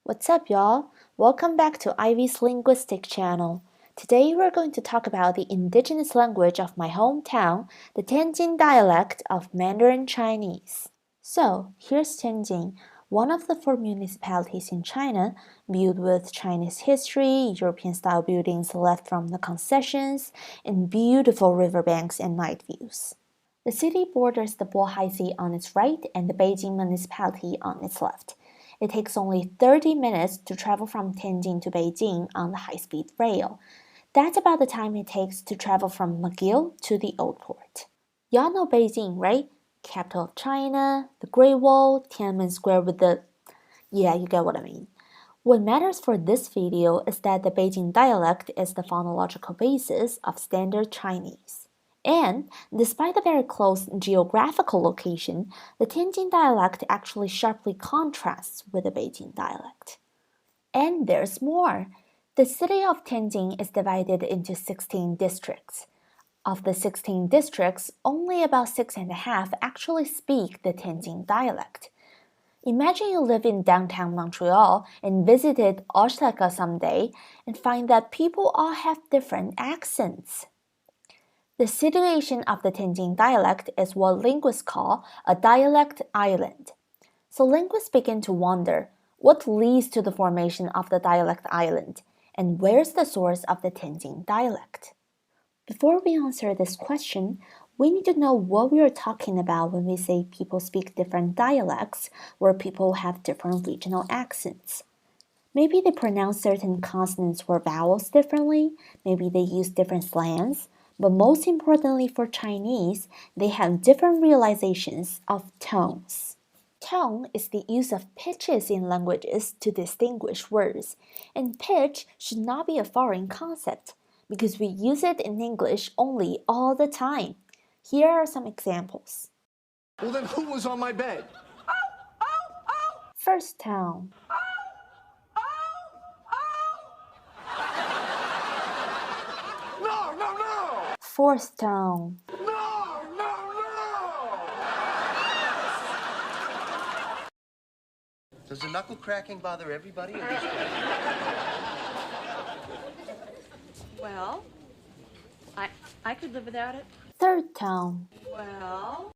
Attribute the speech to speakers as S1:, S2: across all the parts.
S1: What's up, y'all? Welcome back to Ivy's Linguistic channel. Today we're going to talk about the indigenous language of my hometown, the Tianjin dialect of Mandarin Chinese. So, here's Tianjin, one of the 4 municipalities in China, built with Chinese history, European-style buildings left from the concessions, and beautiful riverbanks and night views. The city borders the Bohai Sea on its right and the Beijing municipality on its left. It takes only 30 minutes to travel from Tianjin to Beijing on the high-speed rail. That's about the time it takes to travel from McGill to the Old Port. Y'all know Beijing, right? Capital of China, the Great Wall, Tiananmen Square with the... Yeah, you get what I mean. What matters for this video is that the Beijing dialect is the phonological basis of Standard Chinese. And despite the very close geographical location, the Tianjin dialect actually sharply contrasts with the Beijing dialect. And there's more. The city of Tianjin is divided into 16 districts. Of the 16 districts, only about 6.5 actually speak the Tianjin dialect. Imagine you live in downtown Montreal and visited Osaka someday and find that people all have different accents. The situation of the Tianjin dialect is what linguists call a dialect island. So linguists begin to wonder what leads to the formation of the dialect island and where's the source of the Tianjin dialect? Before we answer this question, we need to know what we are talking about when we say people speak different dialects or people have different regional accents. Maybe they pronounce certain consonants or vowels differently, maybe they use different slangs, but most importantly for Chinese, they have different realizations of tones. Tone is the use of pitches in languages to distinguish words, and pitch should not be a foreign concept, because we use it in English only all the time. Here are some examples.
S2: Well, then who was on my bed?
S1: First tone.
S2: No!
S1: Fourth tone.
S2: No!
S3: Does the knuckle cracking bother everybody or just
S4: Well, I could live without it.
S1: Third tone.
S4: Well,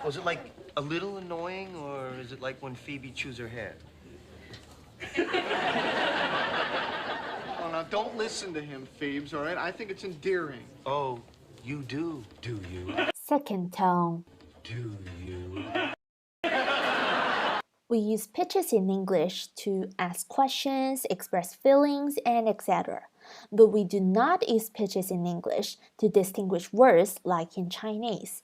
S3: Was it like a little annoying, or is it like when Phoebe chews her hair?
S2: Oh, now don't listen to him, Phoebes, all right? I think it's endearing.
S3: Oh, you do you?
S1: Second tone.
S3: Do you?
S1: We use pitches in English to ask questions, express feelings, and etc. But we do not use pitches in English to distinguish words like in Chinese.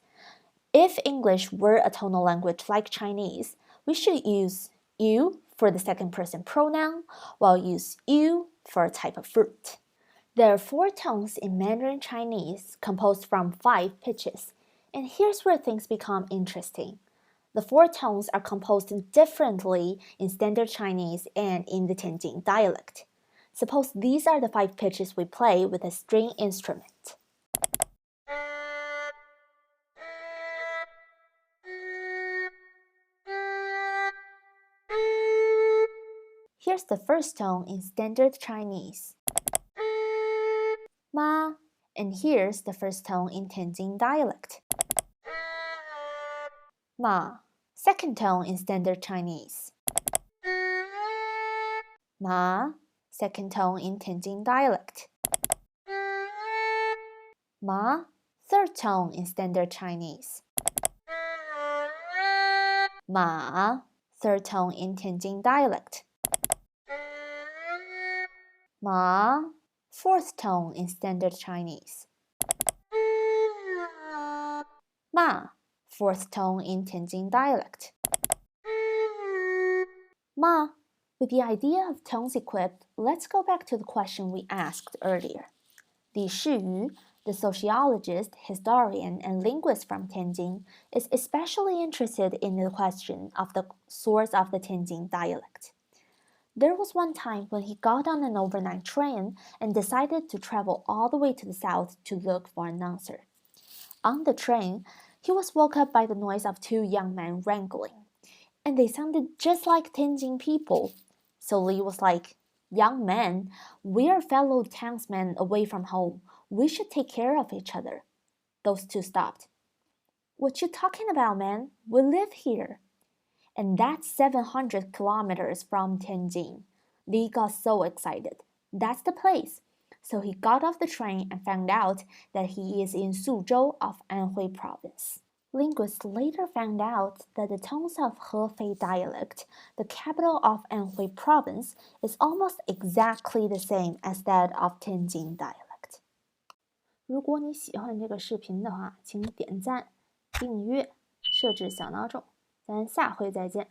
S1: If English were a tonal language like Chinese, we should use you for the second person pronoun, while use you for a type of fruit. There are 4 tones in Mandarin Chinese composed from 5 pitches, and here's where things become interesting. The 4 tones are composed differently in Standard Chinese and in the Tianjin dialect. Suppose these are the 5 pitches we play with a string instrument. Here's the first tone in Standard Chinese. Ma. And here's the first tone in Tianjin dialect. Ma. Second tone in Standard Chinese. Ma. Second tone in Tianjin dialect. Ma. Third tone in Standard Chinese. Ma. Third tone in Tianjin dialect. Ma. Fourth tone in Standard Chinese. Ma. Fourth tone in Tianjin dialect. Ma. With the idea of tones equipped, let's go back to the question we asked earlier. Li Shiyu, the sociologist, historian, and linguist from Tianjin, is especially interested in the question of the source of the Tianjin dialect. There was one time when he got on an overnight train and decided to travel all the way to the south to look for an answer. On the train, he was woke up by the noise of 2 young men wrangling. and they sounded just like Tianjin people. So Li was like, "Young man, we are fellow townsmen away from home. We should take care of each other." Those two stopped. "What you talking about, man? We live here." And that's 700 kilometers from Tianjin. Li got so excited. That's the place. So he got off the train and found out that he is in Suzhou of Anhui province. Linguists later found out that the tones of Hefei dialect, the capital of Anhui province, is almost exactly the same as that of Tianjin dialect. 如果你喜欢这个视频的话，请点赞、订阅、设置小闹钟。咱下回再见。